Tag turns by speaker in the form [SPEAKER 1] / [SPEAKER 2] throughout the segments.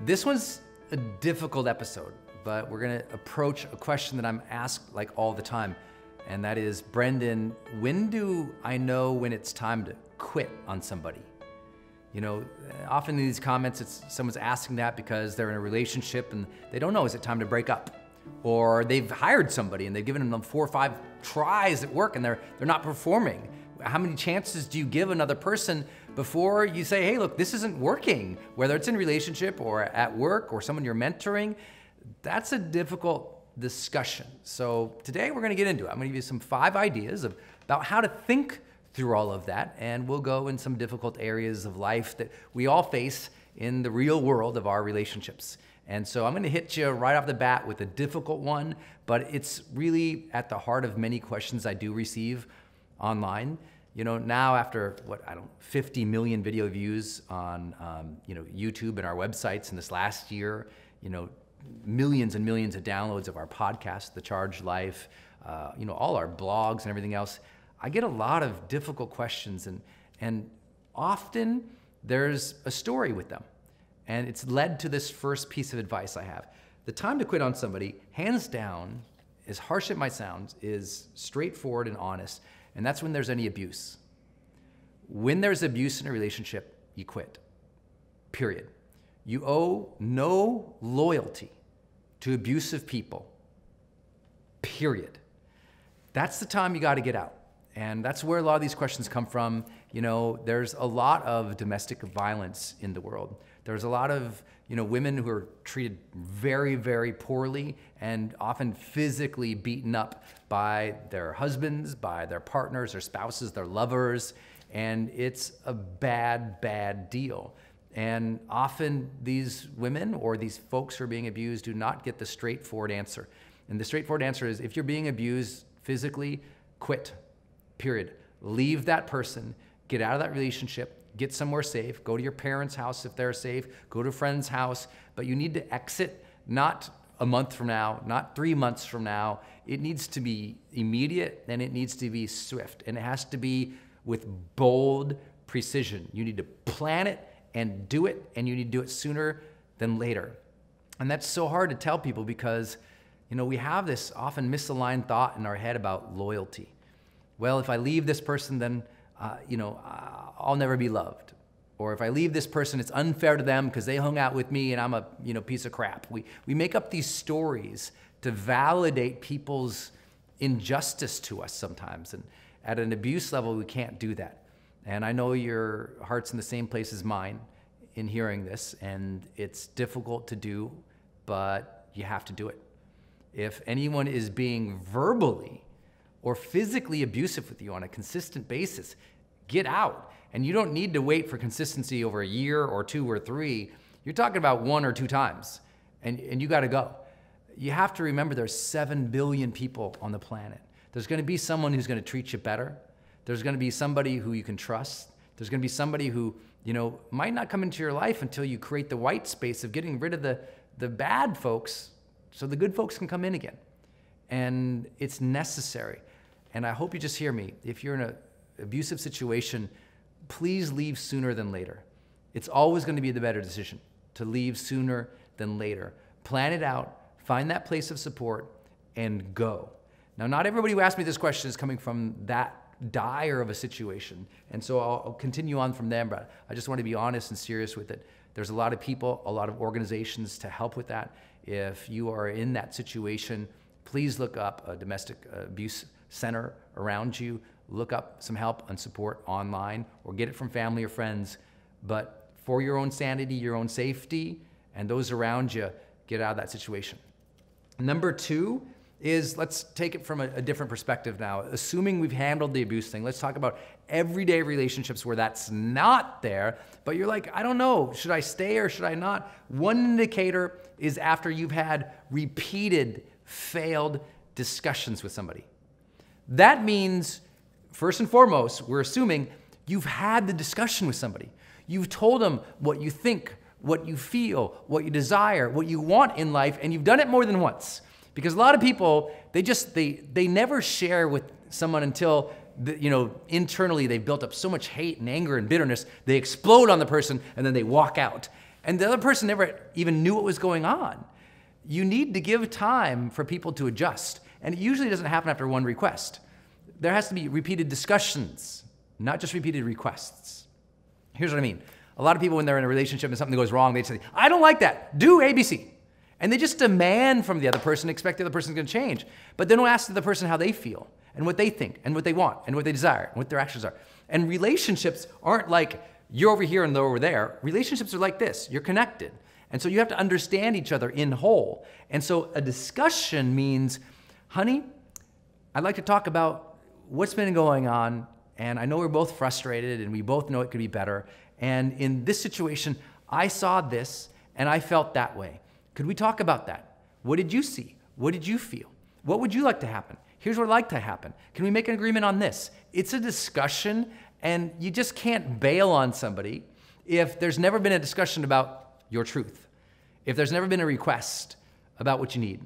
[SPEAKER 1] This one's a difficult episode, but we're gonna approach a question that I'm asked like all the time. And that is, Brendan, when do I know when it's time to quit on somebody? You know, often in these comments, someone's asking that because they're in a relationship and they don't know, is it time to break up? Or they've hired somebody and they've given them 4 or 5 tries at work and they're not performing. How many chances do you give another person before you say, hey, look, this isn't working? Whether it's in a relationship or at work or someone you're mentoring, that's a difficult discussion. So today we're gonna get into it. I'm gonna give you some 5 ideas about how to think through all of that, and we'll go in some difficult areas of life that we all face in the real world of our relationships. And so I'm gonna hit you right off the bat with a difficult one, but it's really at the heart of many questions I do receive online. You know, now after 50 million video views on YouTube and our websites in this last year, millions and millions of downloads of our podcast, The Charged Life, all our blogs and everything else, I get a lot of difficult questions, and often there's a story with them. And it's led to this first piece of advice I have. The time to quit on somebody, hands down, as harsh as it might sound, is straightforward and honest. And that's when there's any abuse. When there's abuse in a relationship, you quit, period. You owe no loyalty to abusive people, period. That's the time you gotta get out. And that's where a lot of these questions come from. There's a lot of domestic violence in the world. There's a lot of women who are treated very, very poorly and often physically beaten up by their husbands, by their partners, their spouses, their lovers, and it's a bad, bad deal. And often these women or these folks who are being abused do not get the straightforward answer. And the straightforward answer is, if you're being abused physically, quit, period. Leave that person, get out of that relationship, get somewhere safe, go to your parents' house if they're safe, go to a friend's house, but you need to exit not a month from now, not 3 months from now. It needs to be immediate and it needs to be swift, and it has to be with bold precision. You need to plan it and do it, and you need to do it sooner than later. And that's so hard to tell people because we have this often misaligned thought in our head about loyalty. Well, if I leave this person, then I'll never be loved. Or if I leave this person, it's unfair to them because they hung out with me and I'm a piece of crap. We make up these stories to validate people's injustice to us sometimes. And at an abuse level, we can't do that. And I know your heart's in the same place as mine in hearing this, and it's difficult to do, but you have to do it. If anyone is being verbally or physically abusive with you on a consistent basis, get out. And you don't need to wait for consistency over a year or 2 or 3. You're talking about 1 or 2 times, and you gotta go. You have to remember there's 7 billion people on the planet. There's gonna be someone who's gonna treat you better. There's gonna be somebody who you can trust. There's gonna be somebody who might not come into your life until you create the white space of getting rid of the bad folks so the good folks can come in again. And it's necessary. And I hope you just hear me. If you're in an abusive situation, please leave sooner than later. It's always going to be the better decision to leave sooner than later. Plan it out, find that place of support, and go. Now, not everybody who asked me this question is coming from that dire of a situation. And so I'll continue on from there, but I just want to be honest and serious with it. There's a lot of people, a lot of organizations to help with that. If you are in that situation, please look up a domestic abuse center around you, look up some help and support online, or get it from family or friends. But for your own sanity, your own safety, and those around you, get out of that situation. Number 2 is, let's take it from a different perspective now. Assuming we've handled the abuse thing, let's talk about everyday relationships where that's not there, but you're like, I don't know, should I stay or should I not? One indicator is after you've had repeated failed discussions with somebody. That means, first and foremost, we're assuming you've had the discussion with somebody. You've told them what you think, what you feel, what you desire, what you want in life, and you've done it more than once. Because a lot of people, they never share with someone until internally they've built up so much hate and anger and bitterness, they explode on the person and then they walk out. and the other person never even knew what was going on. You need to give time for people to adjust, and it usually doesn't happen after one request. There has to be repeated discussions, not just repeated requests. Here's what I mean. A lot of people, when they're in a relationship and something goes wrong, they say, I don't like that, do ABC. And they just demand from the other person, expect the other person's gonna change. But they don't ask the other person how they feel, and what they think, and what they want, and what they desire, and what their actions are. And relationships aren't like, you're over here and they're over there. Relationships are like this, you're connected. And so you have to understand each other in whole. And so a discussion means, honey, I'd like to talk about what's been going on, and I know we're both frustrated and we both know it could be better. And in this situation, I saw this and I felt that way. Could we talk about that? What did you see? What did you feel? What would you like to happen? Here's what I'd like to happen. Can we make an agreement on this? It's a discussion, and you just can't bail on somebody if there's never been a discussion about your truth, if there's never been a request about what you need,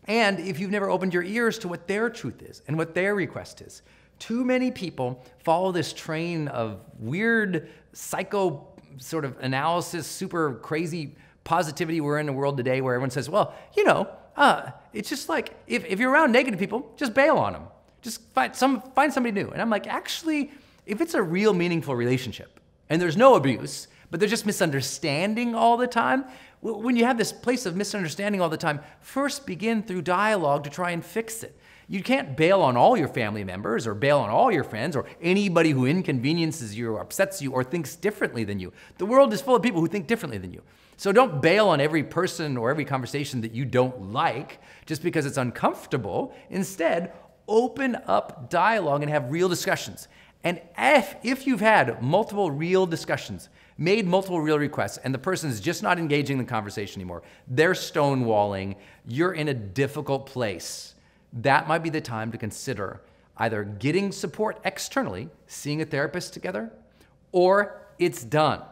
[SPEAKER 1] and if you've never opened your ears to what their truth is and what their request is. Too many people follow this train of weird psycho sort of analysis, super crazy positivity we're in the world today, where everyone says, well, you know, it's just like, if you're around negative people, just bail on them. Just find somebody new. And I'm like, actually, if it's a real meaningful relationship and there's no abuse, but there's just misunderstanding all the time, when you have this place of misunderstanding all the time, first begin through dialogue to try and fix it. You can't bail on all your family members or bail on all your friends or anybody who inconveniences you or upsets you or thinks differently than you. The world is full of people who think differently than you. So don't bail on every person or every conversation that you don't like just because it's uncomfortable. Instead, open up dialogue and have real discussions. And if you've had multiple real discussions, made multiple real requests, and the person is just not engaging in the conversation anymore, they're stonewalling, you're in a difficult place, that might be the time to consider either getting support externally, seeing a therapist together, or it's done.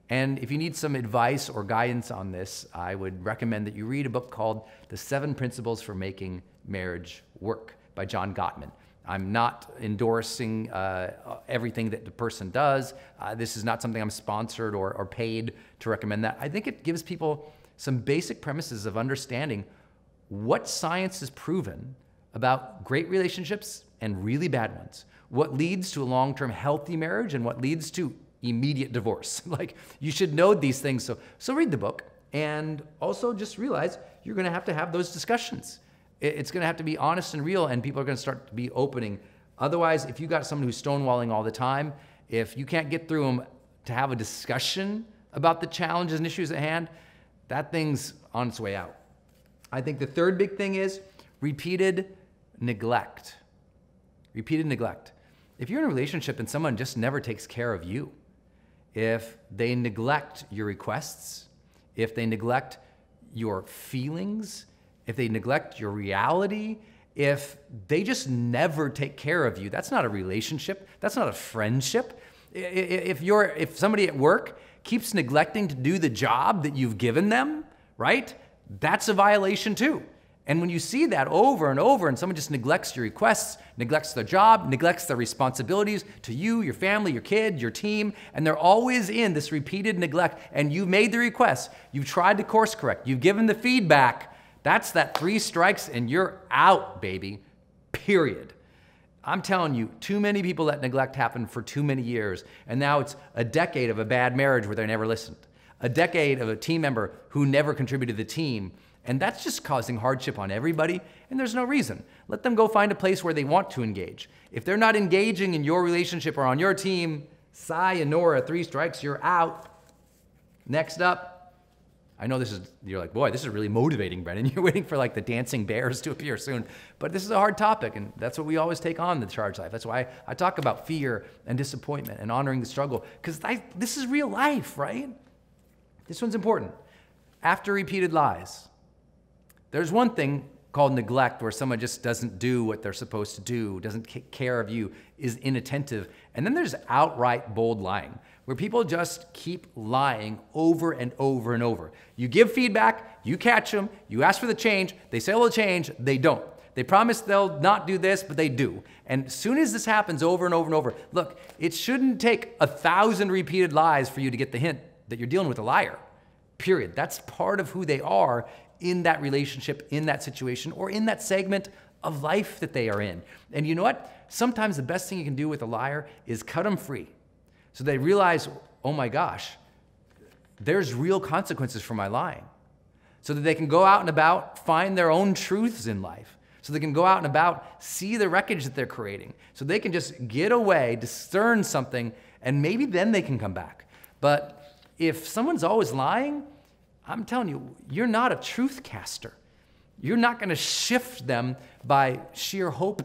[SPEAKER 1] And if you need some advice or guidance on this, I would recommend that you read a book called The 7 Principles for Making Marriage Work by John Gottman. I'm not endorsing everything that the person does. This is not something I'm sponsored or paid to recommend that. I think it gives people some basic premises of understanding what science has proven about great relationships and really bad ones, what leads to a long-term healthy marriage and what leads to immediate divorce. Like, you should know these things. So read the book, and also just realize you're gonna have to have those discussions. It's gonna have to be honest and real, and people are gonna start to be opening. Otherwise, if you got someone who's stonewalling all the time, if you can't get through them to have a discussion about the challenges and issues at hand, that thing's on its way out. I think the third big thing is repeated neglect. Repeated neglect. If you're in a relationship and someone just never takes care of you, if they neglect your requests, if they neglect your feelings, if they neglect your reality, if they just never take care of you, that's not a relationship, that's not a friendship. If somebody at work keeps neglecting to do the job that you've given them, right? That's a violation too. And when you see that over and over, and someone just neglects your requests, neglects their job, neglects their responsibilities to you, your family, your kid, your team, and they're always in this repeated neglect, and you made the request, you've tried to course correct, you've given the feedback, that's that 3 strikes and you're out, baby, period. I'm telling you, too many people let neglect happen for too many years, and now it's a decade of a bad marriage where they never listened, a decade of a team member who never contributed to the team. And that's just causing hardship on everybody, and there's no reason. Let them go find a place where they want to engage. If they're not engaging in your relationship or on your team, sayonara, 3 strikes, you're out. Next up, I know you're like, boy, this is really motivating, Brendan. You're waiting for like the dancing bears to appear soon. But this is a hard topic, and that's what we always take on the Charged Life. That's why I talk about fear and disappointment and honoring the struggle, because this is real life, right? This one's important. After repeated lies, there's one thing called neglect, where someone just doesn't do what they're supposed to do, doesn't take care of you, is inattentive. And then there's outright bold lying, where people just keep lying over and over and over. You give feedback, you catch them, you ask for the change, they say they'll change, they don't. They promise they'll not do this, but they do. And as soon as this happens over and over and over, look, it shouldn't take 1,000 repeated lies for you to get the hint that you're dealing with a liar. period. That's part of who they are in that relationship, in that situation, or in that segment of life that they are in. And you know what? Sometimes the best thing you can do with a liar is cut them free. So they realize, oh my gosh, there's real consequences for my lying. So that they can go out and about, find their own truths in life. So they can go out and about, see the wreckage that they're creating. So they can just get away, discern something, and maybe then they can come back. But if someone's always lying, I'm telling you, you're not a truth caster. You're not going to shift them by sheer hope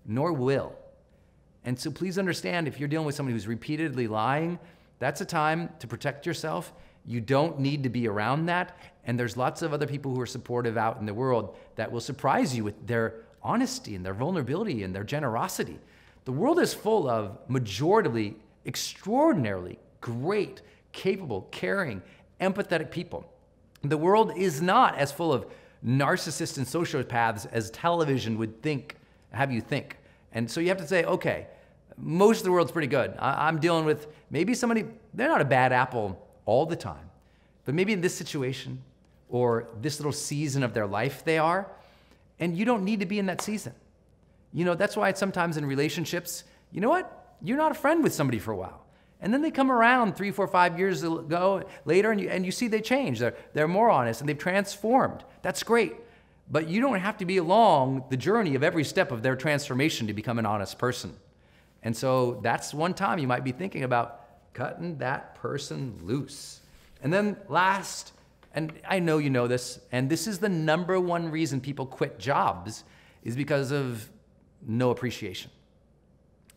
[SPEAKER 1] nor will. And so please understand, if you're dealing with somebody who's repeatedly lying, that's a time to protect yourself. You don't need to be around that. And there's lots of other people who are supportive out in the world that will surprise you with their honesty and their vulnerability and their generosity. The world is full of majoritively, extraordinarily great, capable, caring, empathetic people. The world is not as full of narcissists and sociopaths as television would have you think. And so you have to say, okay, most of the world's pretty good. I'm dealing with maybe somebody, they're not a bad apple all the time, but maybe in this situation or this little season of their life they are, and you don't need to be in that season. You know, that's why sometimes in relationships, you know what? You're not a friend with somebody for a while. And then they come around 3, 4, 5 years later, and you see they change. They're more honest and they've transformed. That's great. But you don't have to be along the journey of every step of their transformation to become an honest person. And so that's one time you might be thinking about cutting that person loose. And then last, and I know you know this, and this is the #1 reason people quit jobs, is because of no appreciation.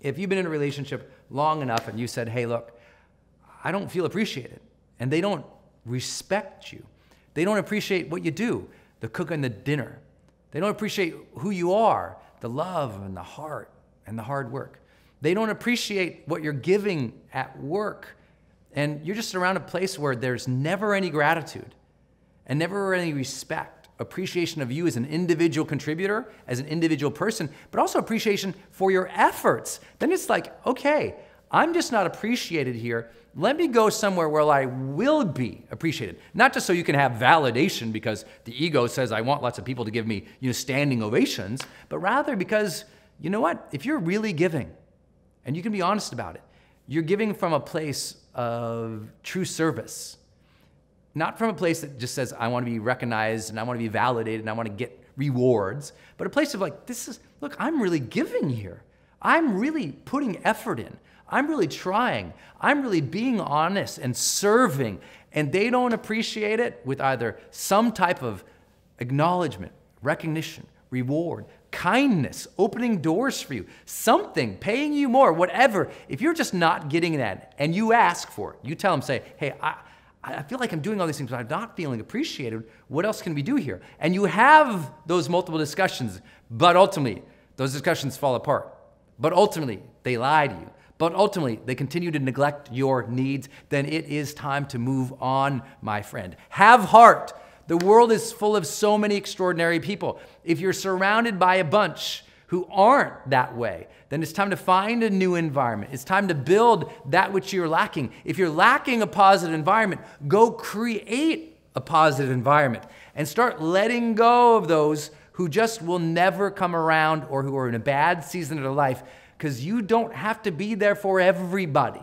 [SPEAKER 1] If you've been in a relationship long enough and you said, hey, look, I don't feel appreciated, and they don't respect you. They don't appreciate what you do, the cooking the dinner. They don't appreciate who you are, the love and the heart and the hard work. They don't appreciate what you're giving at work. And you're just around a place where there's never any gratitude and never any respect, appreciation of you as an individual contributor, as an individual person, but also appreciation for your efforts. Then it's like, okay, I'm just not appreciated here. Let me go somewhere where I will be appreciated. Not just so you can have validation because the ego says I want lots of people to give me, standing ovations, but rather because, you know what? If you're really giving, and you can be honest about it, you're giving from a place of true service. Not from a place that just says, I want to be recognized and I want to be validated and I want to get rewards, but a place of like, look, I'm really giving here. I'm really putting effort in. I'm really trying. I'm really being honest and serving. And they don't appreciate it with either some type of acknowledgement, recognition, reward, kindness, opening doors for you, something, paying you more, whatever. If you're just not getting that and you ask for it, you tell them, say, hey, I feel like I'm doing all these things, but I'm not feeling appreciated. What else can we do here? And you have those multiple discussions, but ultimately, those discussions fall apart. But ultimately, they lie to you. But ultimately, they continue to neglect your needs. Then it is time to move on, my friend. Have heart. The world is full of so many extraordinary people. If you're surrounded by a bunch who aren't that way, then it's time to find a new environment. It's time to build that which you're lacking. If you're lacking a positive environment, go create a positive environment and start letting go of those who just will never come around or who are in a bad season of their life, because you don't have to be there for everybody.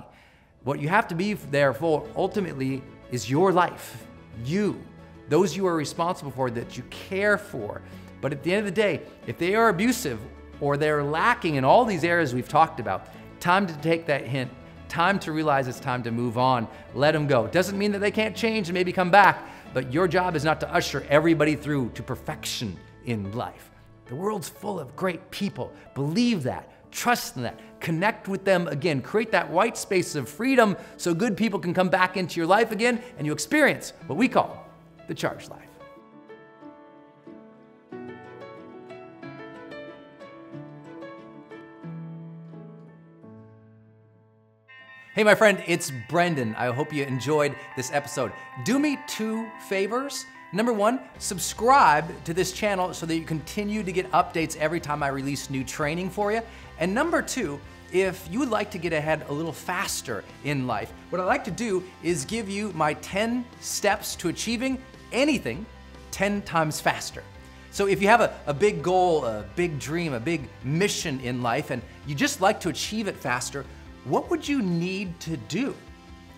[SPEAKER 1] What you have to be there for ultimately is your life, you, those you are responsible for, that you care for. But at the end of the day, if they are abusive or they're lacking in all these areas we've talked about, time to take that hint, time to realize it's time to move on, let them go. Doesn't mean that they can't change and maybe come back, but your job is not to usher everybody through to perfection in life. The world's full of great people. Believe that, trust in that, connect with them again, create that white space of freedom so good people can come back into your life again and you experience what we call the charged life. Hey, my friend, it's Brendan. I hope you enjoyed this episode. Do me 2 favors. Number 1, subscribe to this channel so that you continue to get updates every time I release new training for you. And number 2, if you would like to get ahead a little faster in life, what I'd like to do is give you my 10 steps to achieving anything 10 times faster. So if you have a big goal, a big dream, a big mission in life, and you just like to achieve it faster, what would you need to do?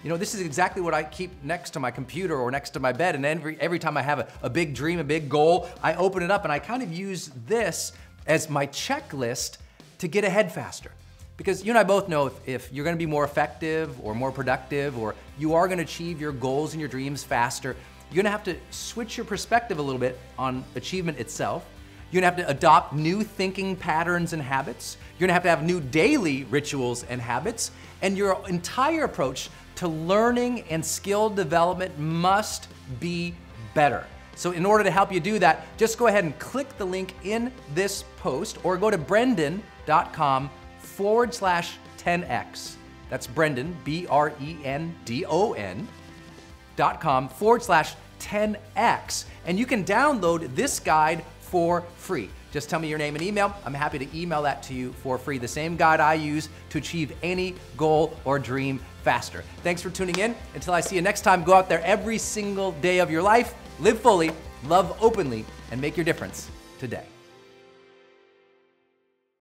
[SPEAKER 1] You know, this is exactly what I keep next to my computer or next to my bed, and every time I have a big dream, a big goal, I open it up and I kind of use this as my checklist to get ahead faster. Because you and I both know if you're gonna be more effective or more productive, or you are gonna achieve your goals and your dreams faster, you're gonna have to switch your perspective a little bit on achievement itself. You're gonna have to adopt new thinking patterns and habits. You're gonna have new daily rituals and habits, and your entire approach to learning and skill development must be better. So in order to help you do that, just go ahead and click the link in this post or go to brendon.com/10x. That's Brendon, BRENDON.com/10x. And you can download this guide for free. Just tell me your name and email. I'm happy to email that to you for free. The same guide I use to achieve any goal or dream faster. Thanks for tuning in. Until I see you next time, go out there every single day of your life, live fully, love openly, and make your difference today.